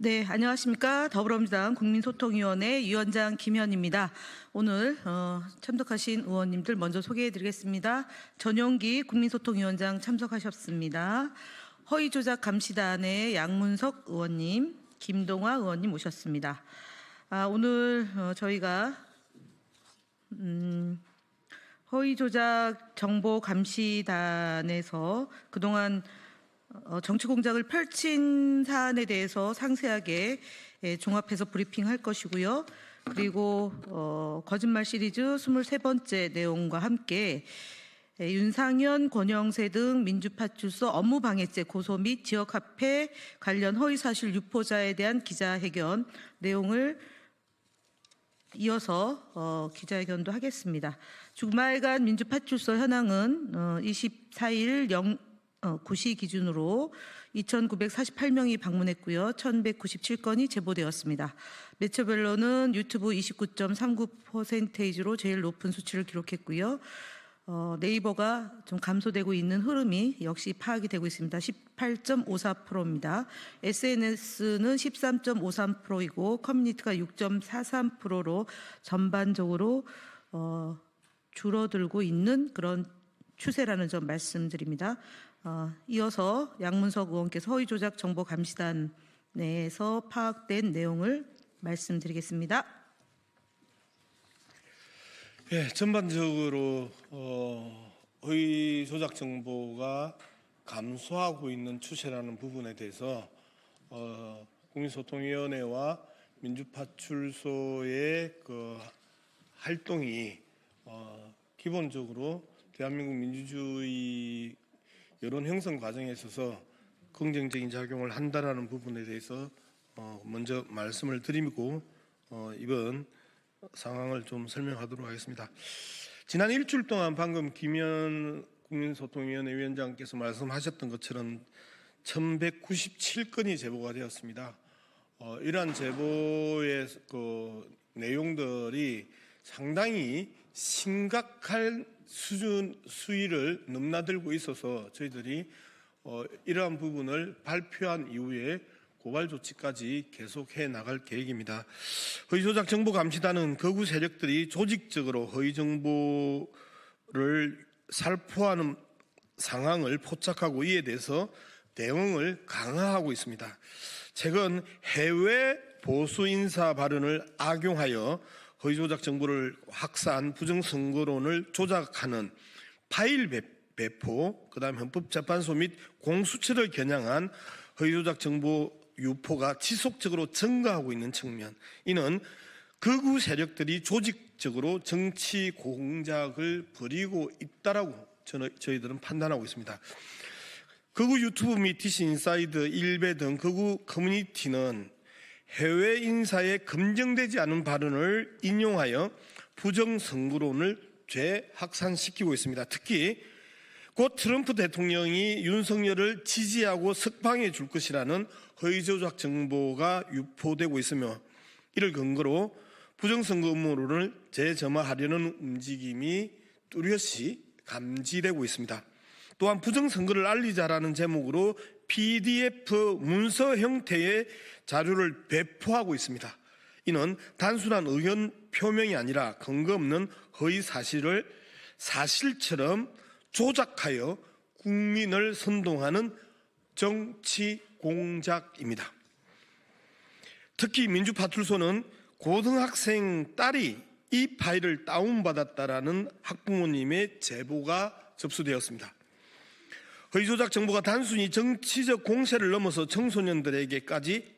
네, 안녕하십니까. 더불어민주당 국민소통위원회 위원장 김현입니다. 오늘 참석하신 의원님들 먼저 소개해드리겠습니다. 전용기 국민소통위원장 참석하셨습니다. 허위조작 감시단의 양문석 의원님, 김동화 의원님 오셨습니다. 오늘 저희가 허위조작 정보감시단에서 그동안 정치 공작을 펼친 사안에 대해서 상세하게 종합해서 브리핑할 것이고요. 그리고 거짓말 시리즈 23번째 내용과 함께 윤상현, 권영세 등 민주파출소 업무방해죄 고소 및 지역화폐 관련 허위사실 유포자에 대한 기자회견 내용을 이어서 기자회견도 하겠습니다. 주말간 민주파출소 현황은 24일 9시 기준으로 2,948명이 방문했고요. 1,197건이 제보되었습니다. 매체별로는 유튜브 29.39%로 제일 높은 수치를 기록했고요. 네이버가 좀 감소되고 있는 흐름이 역시 파악이 되고 있습니다. 18.54%입니다. SNS는 13.53%이고 커뮤니티가 6.43%로 전반적으로 줄어들고 있는 그런 추세라는 점 말씀드립니다. 이어서 양문석 의원께서 허위조작 정보감시단 내에서 파악된 내용을 말씀드리겠습니다. 예, 전반적으로 허위조작 정보가 감소하고 있는 추세라는 부분에 대해서 국민소통위원회와 민주파출소의 그 활동이 기본적으로 대한민국 민주주의 여론 형성 과정에 있어서 긍정적인 작용을 한다라는 부분에 대해서 먼저 말씀을 드리고 이번 상황을 좀 설명하도록 하겠습니다. 지난 일주일 동안 방금 김현 국민소통위원회 위원장께서 말씀하셨던 것처럼 1,197건이 제보가 되었습니다. 이러한 제보의 그 내용들이 상당히 심각한 수위를 넘나들고 있어서 저희들이 이러한 부분을 발표한 이후에 고발 조치까지 계속해 나갈 계획입니다. 허위조작 정보감시단은 극우 세력들이 조직적으로 허위 정보를 살포하는 상황을 포착하고 이에 대해서 대응을 강화하고 있습니다. 최근 해외 보수 인사 발언을 악용하여 허위조작 정보를 확산, 부정선거론을 조작하는 파일 배포, 그다음 헌법재판소 및 공수처를 겨냥한 허위조작 정보 유포가 지속적으로 증가하고 있는 측면, 이는 극우 세력들이 조직적으로 정치 공작을 벌이고 있다라고 저희들은 판단하고 있습니다. 극우 유튜브 및 DC 인사이드, 일베 등 극우 커뮤니티는 해외 인사의 검증되지 않은 발언을 인용하여 부정선거론을 재확산시키고 있습니다. 특히 곧 트럼프 대통령이 윤석열을 지지하고 석방해 줄 것이라는 허위조작 정보가 유포되고 있으며 이를 근거로 부정선거 음모론을 재점화하려는 움직임이 뚜렷이 감지되고 있습니다. 또한 부정선거를 알리자라는 제목으로 PDF 문서 형태의 자료를 배포하고 있습니다. 이는 단순한 의견 표명이 아니라 근거 없는 허위 사실을 사실처럼 조작하여 국민을 선동하는 정치 공작입니다. 특히 민주파출소는 고등학생 딸이 이 파일을 다운받았다라는 학부모님의 제보가 접수되었습니다. 허위조작 정보가 단순히 정치적 공세를 넘어서 청소년들에게까지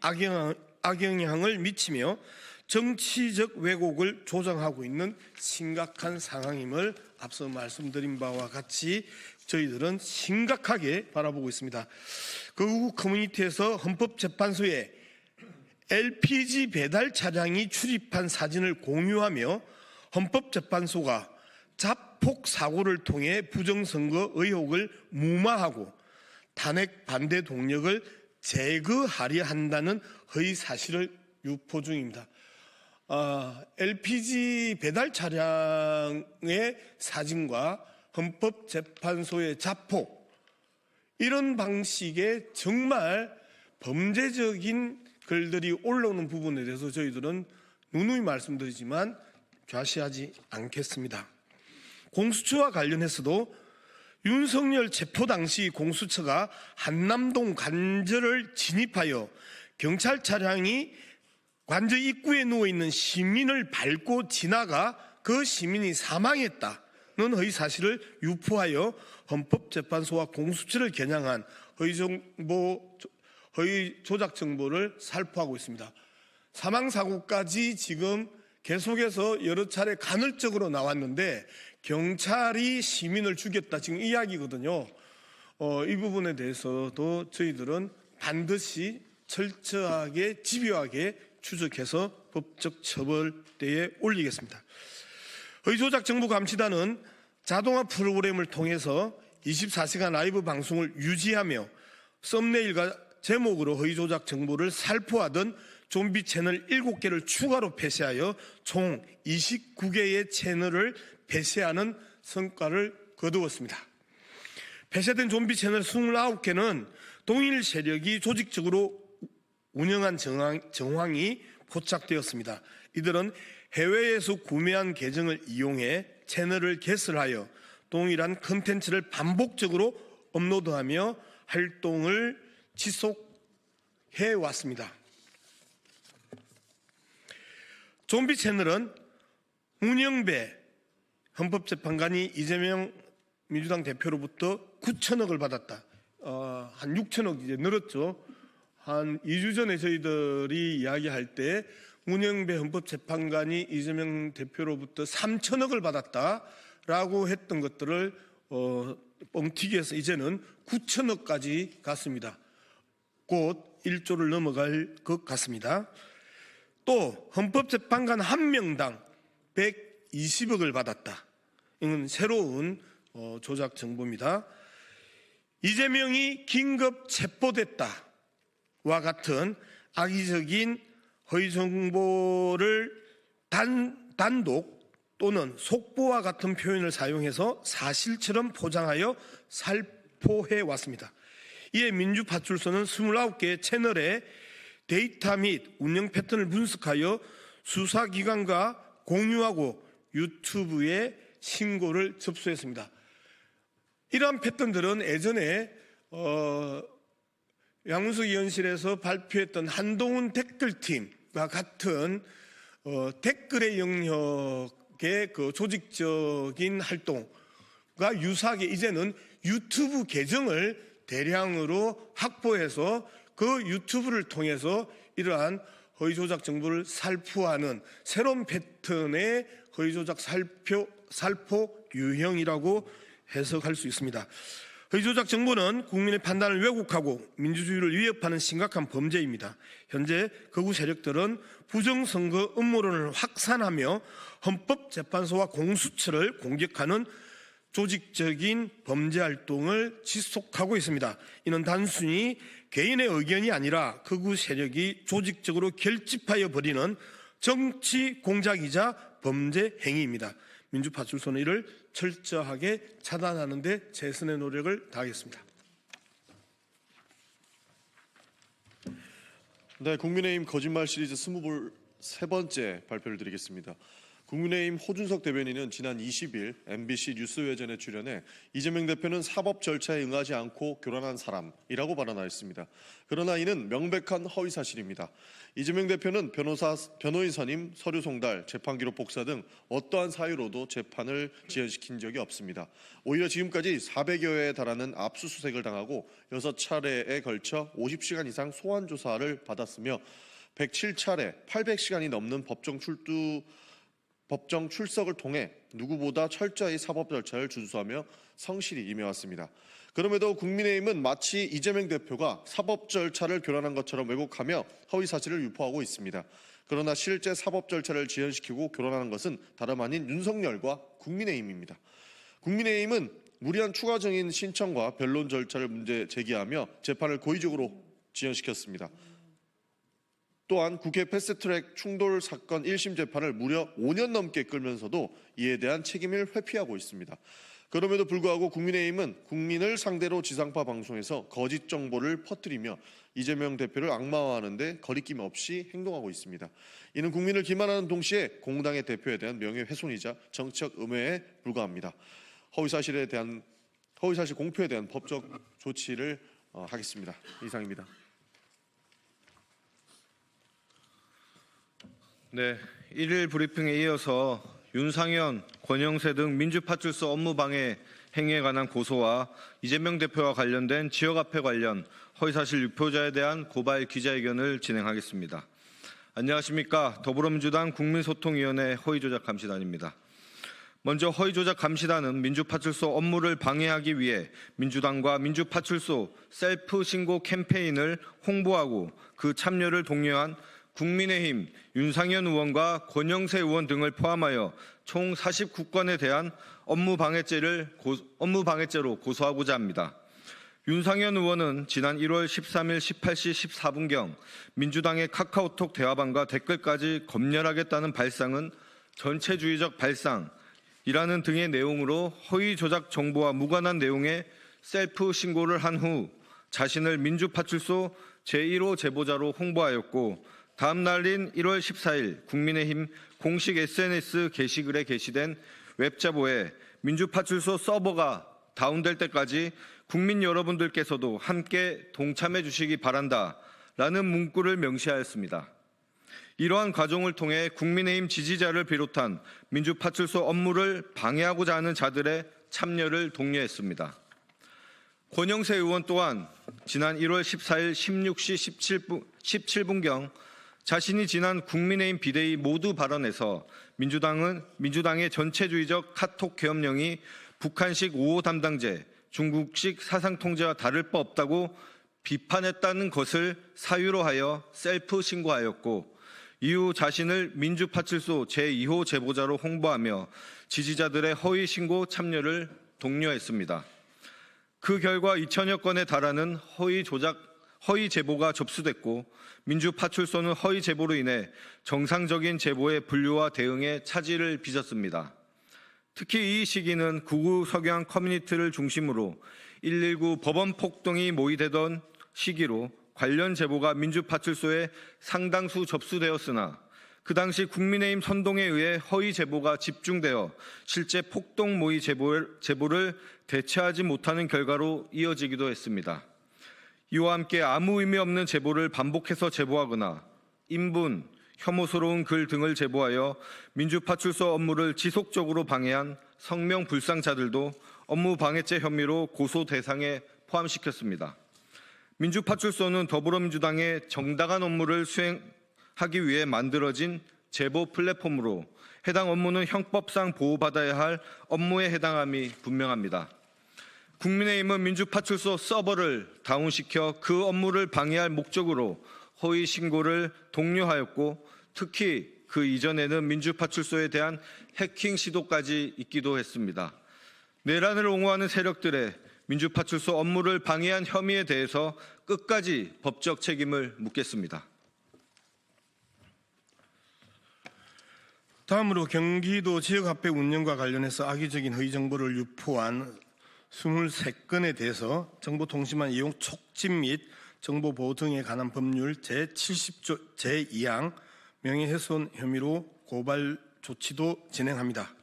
악영향을 미치며 정치적 왜곡을 조장하고 있는 심각한 상황임을 앞서 말씀드린 바와 같이 저희들은 심각하게 바라보고 있습니다. 극우 커뮤니티에서 헌법재판소에 LPG 배달 차량이 출입한 사진을 공유하며 헌법재판소가 자폭 사고를 통해 부정선거 의혹을 무마하고 탄핵 반대 동력을 제거하려 한다는 허위 사실을 유포 중입니다. LPG 배달 차량의 사진과 헌법재판소의 자폭, 이런 방식의 정말 범죄적인 글들이 올라오는 부분에 대해서 저희들은 누누이 말씀드리지만 좌시하지 않겠습니다. 공수처와 관련해서도 윤석열 체포 당시 공수처가 한남동 관저를 진입하여 경찰 차량이 관저 입구에 누워있는 시민을 밟고 지나가 그 시민이 사망했다는 허위 사실을 유포하여 헌법재판소와 공수처를 겨냥한 허위 조작 정보를 살포하고 있습니다. 사망사고까지 지금 계속해서 여러 차례 간헐적으로 나왔는데 경찰이 시민을 죽였다 지금 이야기거든요. 이 부분에 대해서도 저희들은 반드시 철저하게 집요하게 추적해서 법적 처벌대에 올리겠습니다. 허위조작 정보감시단은 자동화 프로그램을 통해서 24시간 라이브 방송을 유지하며 썸네일과 제목으로 허위조작 정보를 살포하던 좀비 채널 7개를 추가로 폐쇄하여 총 29개의 채널을 폐쇄하는 성과를 거두었습니다. 폐쇄된 좀비 채널 29개는 동일 세력이 조직적으로 운영한 정황이 포착되었습니다. 이들은 해외에서 구매한 계정을 이용해 채널을 개설하여 동일한 컨텐츠를 반복적으로 업로드하며 활동을 지속해 왔습니다. 좀비 채널은 문영배 헌법재판관이 이재명 민주당 대표로부터 9천억을 받았다. 한 6천억 이제 늘었죠. 한 2주 전에 저희들이 이야기할 때 문영배 헌법재판관이 이재명 대표로부터 3천억을 받았다라고 했던 것들을 뻥튀기해서 이제는 9천억까지 갔습니다. 곧 1조를 넘어갈 것 같습니다. 또 헌법재판관 한 명당 120억을 받았다. 이건 새로운 조작 정보입니다. 이재명이 긴급 체포됐다와 같은 악의적인 허위 정보를 단독 또는 속보와 같은 표현을 사용해서 사실처럼 포장하여 살포해 왔습니다. 이에 민주파출소는 29개 채널의 데이터 및 운영 패턴을 분석하여 수사기관과 공유하고 유튜브에 신고를 접수했습니다. 이러한 패턴들은 예전에 양문석 의원실에서 발표했던 한동훈 댓글팀과 같은 댓글의 영역의 그 조직적인 활동과 유사하게 이제는 유튜브 계정을 대량으로 확보해서 그 유튜브를 통해서 이러한 허위조작 정보를 살포하는 새로운 패턴의 허위조작 살포 유형이라고 해석할 수 있습니다. 허위조작 정보는 국민의 판단을 왜곡하고 민주주의를 위협하는 심각한 범죄입니다. 현재 극우 세력들은 부정선거 음모론을 확산하며 헌법재판소와 공수처를 공격하는 조직적인 범죄 활동을 지속하고 있습니다. 이는 단순히 개인의 의견이 아니라 극우 세력이 조직적으로 결집하여 벌이는 정치 공작이자 범죄 행위입니다. 민주파출소는 이를 철저하게 차단하는 데 최선의 노력을 다하겠습니다. 네, 국민의힘 거짓말 시리즈 23번째 발표를 드리겠습니다. 국민의힘 호준석 대변인은 지난 20일 MBC 뉴스회전에 출연해 이재명 대표는 사법 절차에 응하지 않고 교란한 사람이라고 발언하였습니다. 그러나 이는 명백한 허위 사실입니다. 이재명 대표는 변호인 선임, 서류 송달, 재판 기록 복사 등 어떠한 사유로도 재판을 지연시킨 적이 없습니다. 오히려 지금까지 400여 회에 달하는 압수수색을 당하고 6차례에 걸쳐 50시간 이상 소환 조사를 받았으며 107차례, 800시간이 넘는 법정 출석을 통해 누구보다 철저히 사법 절차를 준수하며 성실히 임해왔습니다. 그럼에도 국민의힘은 마치 이재명 대표가 사법 절차를 교란한 것처럼 왜곡하며 허위 사실을 유포하고 있습니다. 그러나 실제 사법 절차를 지연시키고 교란하는 것은 다름 아닌 윤석열과 국민의힘입니다. 국민의힘은 무리한 추가 증인 신청과 변론 절차를 문제 제기하며 재판을 고의적으로 지연시켰습니다. 또한 국회 패스트트랙 충돌 사건 1심 재판을 무려 5년 넘게 끌면서도 이에 대한 책임을 회피하고 있습니다. 그럼에도 불구하고 국민의힘은 국민을 상대로 지상파 방송에서 거짓 정보를 퍼뜨리며 이재명 대표를 악마화하는 데 거리낌 없이 행동하고 있습니다. 이는 국민을 기만하는 동시에 공당의 대표에 대한 명예훼손이자 정치적 음해에 불과합니다. 허위사실 공표에 대한 법적 조치를 하겠습니다. 이상입니다. 네, 1일 브리핑에 이어서 윤상현, 권영세 등 민주파출소 업무방해 행위에 관한 고소와 이재명 대표와 관련된 지역화폐 관련 허위사실 유포자에 대한 고발 기자회견을 진행하겠습니다. 안녕하십니까. 더불어민주당 국민소통위원회 허위조작감시단입니다. 먼저 허위조작감시단은 민주파출소 업무를 방해하기 위해 민주당과 민주파출소 셀프 신고 캠페인을 홍보하고 그 참여를 독려한 국민의힘 윤상현 의원과 권영세 의원 등을 포함하여 총 49건에 대한 업무방해죄로 고소하고자 합니다. 윤상현 의원은 지난 1월 13일 18시 14분경 민주당의 카카오톡 대화방과 댓글까지 검열하겠다는 발상은 전체주의적 발상이라는 등의 내용으로 허위 조작 정보와 무관한 내용의 셀프 신고를 한 후 자신을 민주파출소 제1호 제보자로 홍보하였고 다음 날인 1월 14일 국민의힘 공식 SNS 게시글에 게시된 웹자보에 민주파출소 서버가 다운될 때까지 국민 여러분들께서도 함께 동참해 주시기 바란다라는 문구를 명시하였습니다. 이러한 과정을 통해 국민의힘 지지자를 비롯한 민주파출소 업무를 방해하고자 하는 자들의 참여를 독려했습니다. 권영세 의원 또한 지난 1월 14일 16시 17분경 자신이 지난 국민의힘 비대위 모두 발언에서 민주당의 전체주의적 카톡 계엄령이 북한식 5호 담당제, 중국식 사상통제와 다를 바 없다고 비판했다는 것을 사유로 하여 셀프 신고하였고 이후 자신을 민주파출소 제2호 제보자로 홍보하며 지지자들의 허위 신고 참여를 독려했습니다. 그 결과 2천여 건에 달하는 허위 제보가 접수됐고 민주파출소는 허위 제보로 인해 정상적인 제보의 분류와 대응에 차질을 빚었습니다. 특히 이 시기는 구구 석양 커뮤니티를 중심으로 119 법원 폭동이 모의되던 시기로 관련 제보가 민주파출소에 상당수 접수되었으나 그 당시 국민의힘 선동에 의해 허위 제보가 집중되어 실제 폭동 모의 제보를 대체하지 못하는 결과로 이어지기도 했습니다. 이와 함께 아무 의미 없는 제보를 반복해서 제보하거나 인분, 혐오스러운 글 등을 제보하여 민주파출소 업무를 지속적으로 방해한 성명불상자들도 업무방해죄 혐의로 고소 대상에 포함시켰습니다. 민주파출소는 더불어민주당의 정당한 업무를 수행하기 위해 만들어진 제보 플랫폼으로 해당 업무는 형법상 보호받아야 할 업무에 해당함이 분명합니다. 국민의힘은 민주파출소 서버를 다운시켜 그 업무를 방해할 목적으로 허위 신고를 독려하였고 특히 그 이전에는 민주파출소에 대한 해킹 시도까지 있기도 했습니다. 내란을 옹호하는 세력들의 민주파출소 업무를 방해한 혐의에 대해서 끝까지 법적 책임을 묻겠습니다. 다음으로 경기도 지역화폐 운영과 관련해서 악의적인 허위 정보를 유포한 23건에 대해서 정보통신망 이용 촉진 및 정보보호 등에 관한 법률 제70조 제2항 명예훼손 혐의로 고발 조치도 진행합니다.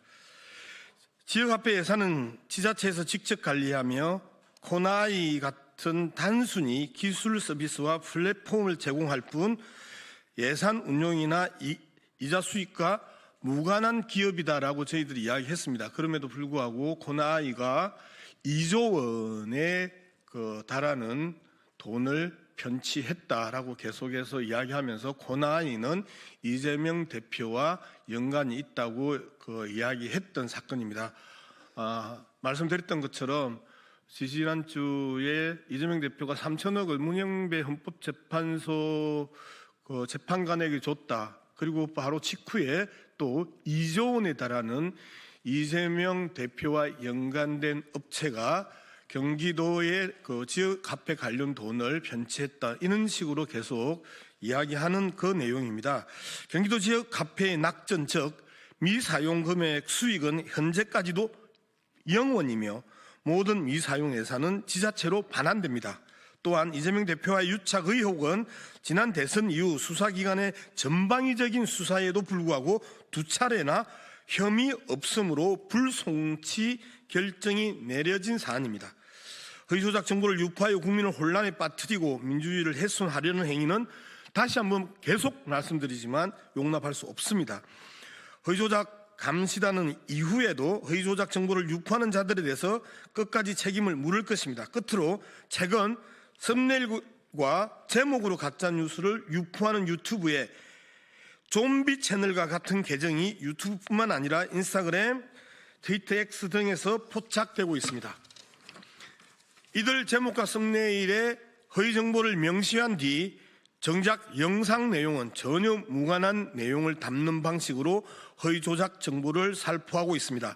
지역화폐 예산은 지자체에서 직접 관리하며 코나이 같은 단순히 기술 서비스와 플랫폼을 제공할 뿐 예산 운용이나 이자 수익과 무관한 기업이다라고 저희들이 이야기했습니다. 그럼에도 불구하고 코나이가 2조 원에 달하는 돈을 편취했다라고 계속해서 이야기하면서 코나이는 이재명 대표와 연관이 있다고 이야기했던 사건입니다. 말씀드렸던 것처럼 지지난주에 이재명 대표가 3천억을 문영배 헌법재판소 재판관에게 줬다. 그리고 바로 직후에 또 2조 원에 달하는 이재명 대표와 연관된 업체가 경기도의 지역화폐 관련 돈을 편취했다. 이런 식으로 계속 이야기하는 그 내용입니다. 경기도 지역화폐의 낙전 즉 미사용 금액 수익은 현재까지도 영원이며 모든 미사용 예산은 지자체로 반환됩니다. 또한 이재명 대표와의 유착 의혹은 지난 대선 이후 수사기관의 전방위적인 수사에도 불구하고 2차례나 혐의 없음으로 불송치 결정이 내려진 사안입니다. 허위조작 정보를 유포하여 국민을 혼란에 빠뜨리고 민주주의를 훼손하려는 행위는 다시 한번 계속 말씀드리지만 용납할 수 없습니다. 허위조작 감시단은 이후에도 허위조작 정보를 유포하는 자들에 대해서 끝까지 책임을 물을 것입니다. 끝으로 최근 썸네일과 제목으로 가짜뉴스를 유포하는 유튜브에 좀비 채널과 같은 계정이 유튜브뿐만 아니라 인스타그램, 트위터 X 등에서 포착되고 있습니다. 이들 제목과 썸네일에 허위 정보를 명시한 뒤 정작 영상 내용은 전혀 무관한 내용을 담는 방식으로 허위 조작 정보를 살포하고 있습니다.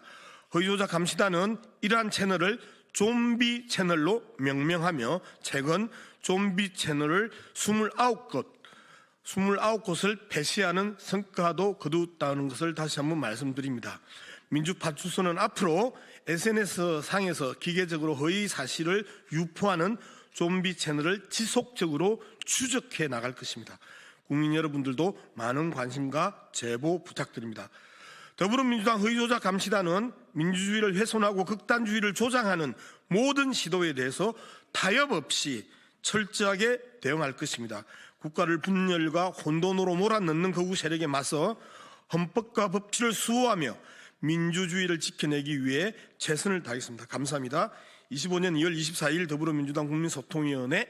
허위 조작 감시단은 이러한 채널을 좀비 채널로 명명하며 최근 좀비 채널을 29곳을 폐쇄하는 성과도 거두었다는 것을 다시 한번 말씀드립니다. 민주파출소는 앞으로 SNS 상에서 기계적으로 허위 사실을 유포하는 좀비 채널을 지속적으로 추적해 나갈 것입니다. 국민 여러분들도 많은 관심과 제보 부탁드립니다. 더불어민주당 허위조작 감시단은 민주주의를 훼손하고 극단주의를 조장하는 모든 시도에 대해서 타협 없이 철저하게 대응할 것입니다. 국가를 분열과 혼돈으로 몰아넣는 극우 세력에 맞서 헌법과 법치를 수호하며 민주주의를 지켜내기 위해 최선을 다하겠습니다. 감사합니다. 25년 2월 24일 더불어민주당 국민소통위원회